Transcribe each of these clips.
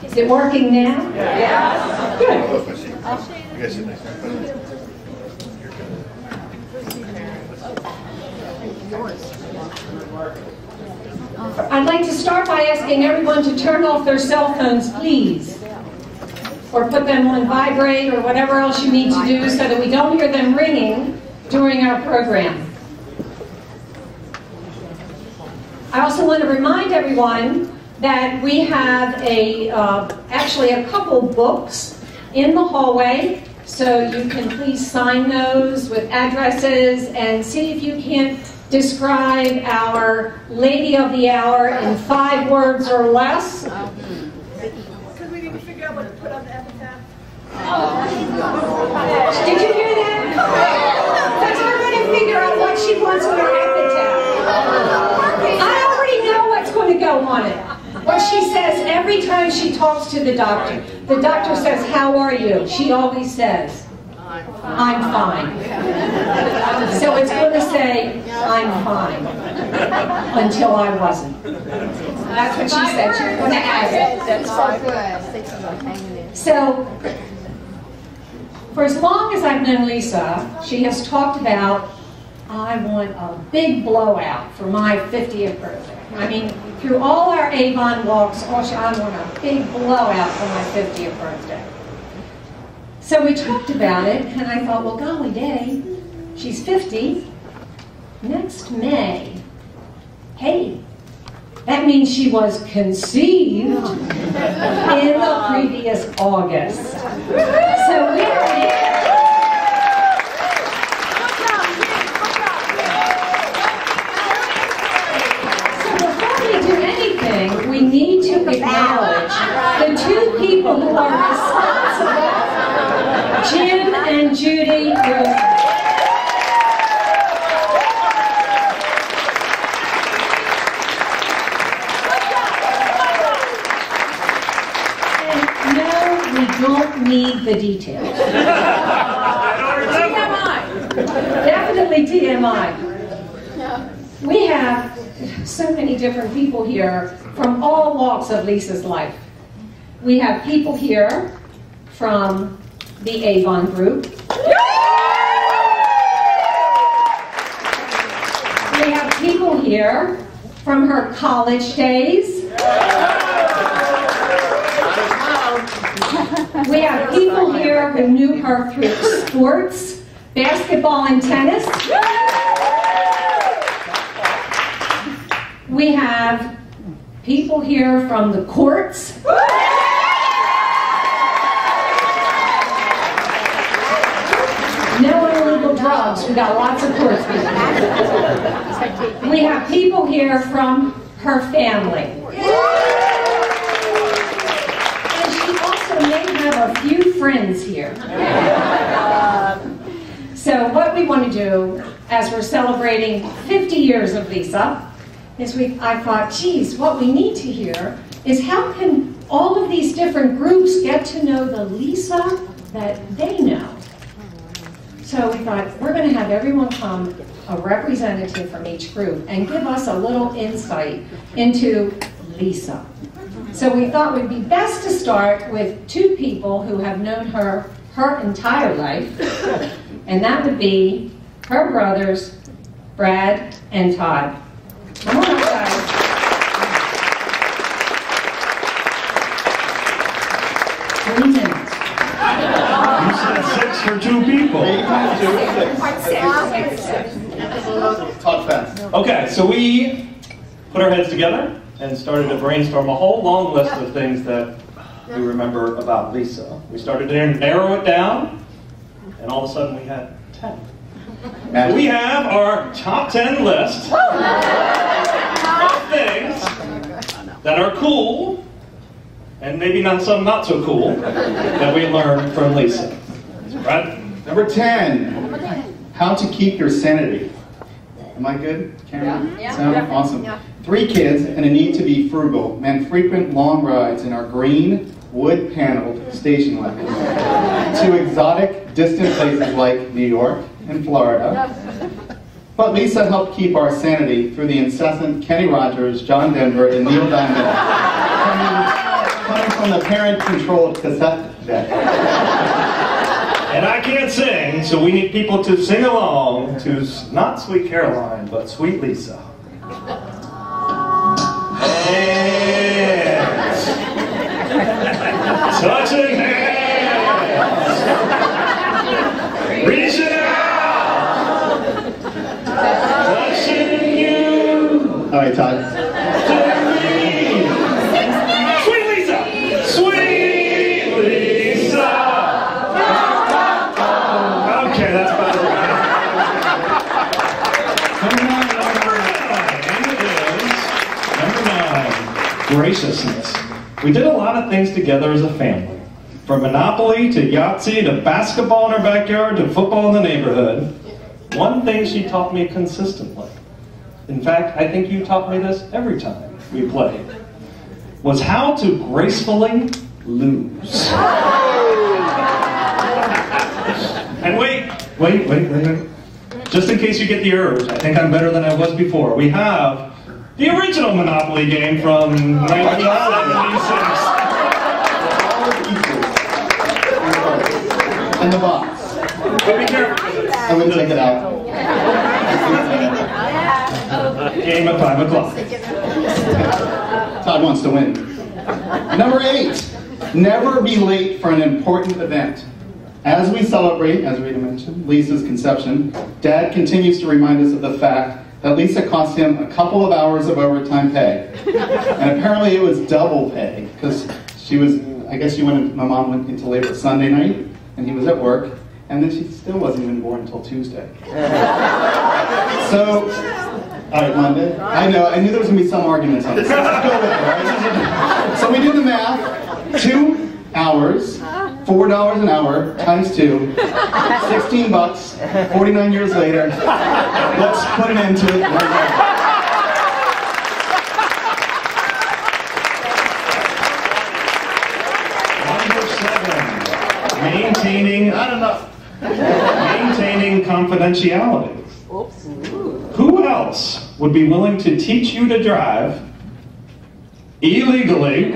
Is it working now? Yes. Good. I'd like to start by asking everyone to turn off their cell phones, please. Or put them on vibrate or whatever else you need to do so that we don't hear them ringing during our program. I also want to remind everyone that we have actually a couple books in the hallway, so you can please sign those with addresses and see if you can describe our Lady of the Hour in 5 words or less. Because we need to figure out what to put on the epitaph. Did you hear that? Because we're going to figure out what she wants on her epitaph. I already know what's going to go on it. What she says every time she talks to the doctor says, "How are you?" She always says, "I'm fine." So it's going to say, "I'm fine," until I wasn't. That's what she said. She was going to add it. That's so good. So, for as long as I've known Lisa, she has talked about, "I want a big blowout for my 50th birthday." I mean, through all our Avon walks, I want a big blowout for my 50th birthday. So we talked about it, and I thought, well, golly day, she's 50. Next May. Hey, that means she was conceived in the previous August. So we are here. We need to acknowledge the 2 people who are responsible, Jim and Judy Rosenthal. And no, we don't need the details. TMI. Definitely TMI. We have so many different people here from all walks of Lisa's life. We have people here from the Avon group. We have people here from her college days. We have people here who knew her through sports, basketball and tennis. We have people here from the courts. No illegal drugs. We got lots of courts people. We have people here from her family. And she also may have a few friends here. So what we want to do, as we're celebrating 50 years of Lisa, I thought, geez, what we need to hear is how can all of these different groups get to know the Lisa that they know. So we thought, we're going to have everyone come, a representative from each group, and give us a little insight into Lisa. So we thought it would be best to start with 2 people who have known her entire life, and that would be her brothers, Brad and Todd. Come on up, guys. You said 6 for 2 people. Talk fast. Okay, so we put our heads together and started to brainstorm a whole long list of things that we remember about Lisa. We started to narrow it down, and all of a sudden we had 10. So we have our top 10 list of things that are cool, and maybe some not so cool, that we learned from Lisa. Right? Number 10, how to keep your sanity. Am I good, Karen? Yeah. Sound awesome. Yeah. 3 kids and a need to be frugal meant frequent long rides in our green, wood-paneled station wagon to exotic, distant places like New York and Florida. But Lisa helped keep our sanity through the incessant Kenny Rogers, John Denver, and Neil Diamond coming from from the parent-controlled cassette deck. And I can't sing, so we need people to sing along to not Sweet Caroline, but Sweet Lisa. Hands. Touching hands. Reaching out. Touching you. All right, Todd. Sweet Lisa. Sweet Lisa. Okay, that's about it. Graciousness. We did a lot of things together as a family. From Monopoly to Yahtzee to basketball in our backyard to football in the neighborhood. One thing she taught me consistently, in fact, I think you taught me this every time we played, was how to gracefully lose. And wait. Just in case you get the urge, I think I'm better than I was before. We have the original Monopoly game from 1976. In the box. But be careful. I wouldn't take it out. Game at 5 o'clock. Todd wants to win. Number 8, never be late for an important event. As we celebrate, as Rita mentioned, Lisa's conception, Dad continues to remind us of the fact that Lisa cost him a couple of hours of overtime pay. And apparently it was double pay, because she was, I guess my mom went into labor Sunday night, and he was at work, and then she still wasn't even born until Tuesday. So, all right, Monday. I know, I knew there was going to be some arguments on this. Let's go with it, all right? So we did the math. 2 hours, $4 an hour, times 2, 16 bucks, 49 years later. Let's put an end to it. Number 7, maintaining confidentiality. Who else would be willing to teach you to drive illegally,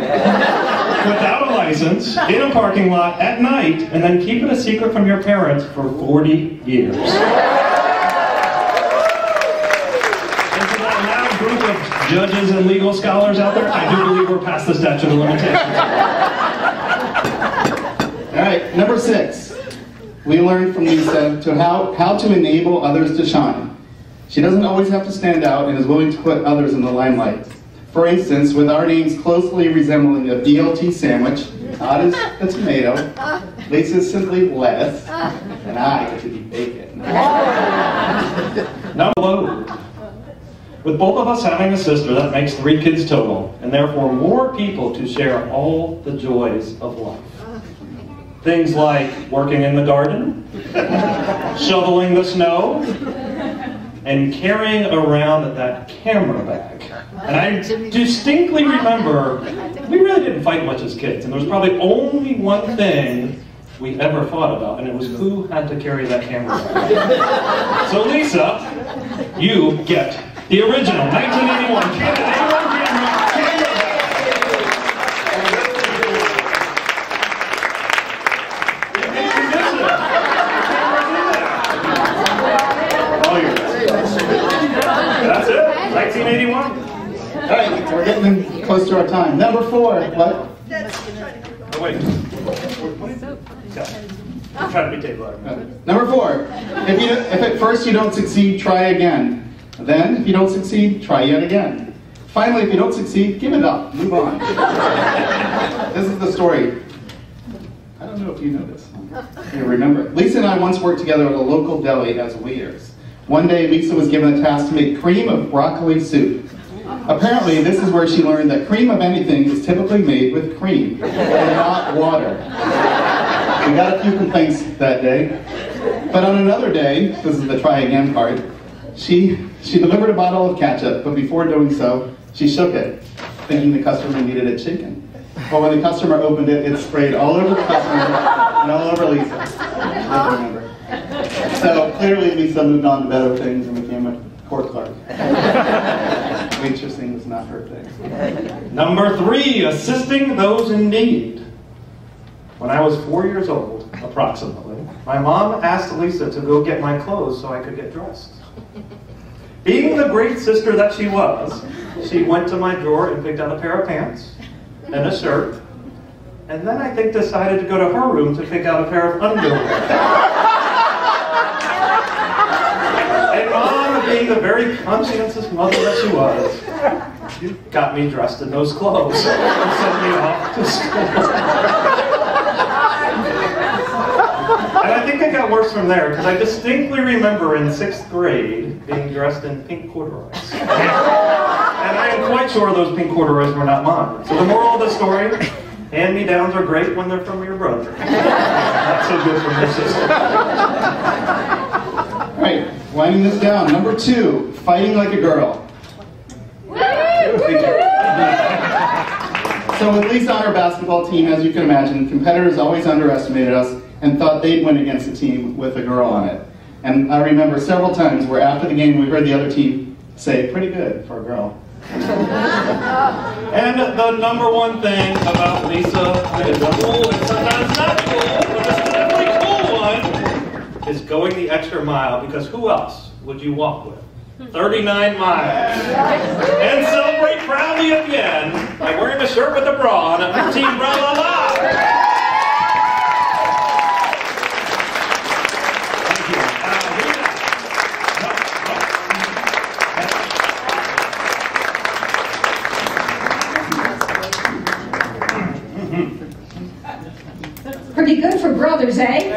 without a license, in a parking lot at night, and then keep it a secret from your parents for 40 years? And for that loud group of judges and legal scholars out there, I do believe we're past the statute of limitations. All right, number 6. We learned from Lisa how to enable others to shine. She doesn't always have to stand out and is willing to put others in the limelight. For instance, with our names closely resembling a BLT sandwich, Todd is a tomato, Lisa is simply lettuce, and I get to be bacon. Now load. With both of us having a sister, that makes 3 kids total, and therefore more people to share all the joys of life. Things like working in the garden, shoveling the snow, and carrying around that camera bag. And I distinctly remember, we really didn't fight much as kids, and there was probably only one thing we ever fought about, and it was who had to carry that camera bag. So Lisa, you get the original 1981 Canon A1 camera bag. That's it, 1981. All right, we're getting close to our time. Number 4, what? Oh, wait. I'm trying to be table. Number 4, if at first you don't succeed, try again. Then, if you don't succeed, try yet again. Finally, if you don't succeed, give it up, move on. This is the story. I don't know if you know this. You remember it. Lisa and I once worked together at a local deli as waiters. One day, Lisa was given a task to make cream of broccoli soup. Apparently, this is where she learned that cream of anything is typically made with cream, and not water. We got a few complaints that day. But on another day, this is the try again part, she delivered a bottle of ketchup, but before doing so, she shook it, thinking the customer needed it shaken. But when the customer opened it, it sprayed all over the customer and all over Lisa. I remember. So clearly Lisa moved on to better things and became a court clerk. Waitressing was not her thing. Number 3, assisting those in need. When I was 4 years old, approximately, my mom asked Lisa to go get my clothes so I could get dressed. Being the great sister that she was, she went to my drawer and picked out a pair of pants and a shirt, and then I think decided to go to her room to pick out a pair of underwear. And Mom, being the very conscientious mother that she was, she got me dressed in those clothes and sent me off to school. And I think it got worse from there, because I distinctly remember in 6th grade being dressed in pink corduroys. And I am quite sure those pink corduroys were not mine. So the moral of the story, hand-me-downs are great when they're from your brother. Not so good from your sister. All right, winding this down. Number 2, fighting like a girl. So with Lisa on our basketball team, as you can imagine, competitors always underestimated us and thought they'd win against a team with a girl on it. And I remember several times where after the game we heard the other team say, pretty good for a girl. And the number 1 thing about Lisa that is cool and sometimes not cool, but this is a really cool one, is going the extra mile, because who else would you walk with? 39 miles. And celebrate proudly at the end by wearing a shirt with a bra on Team Bra La La. Pretty good for brothers, eh?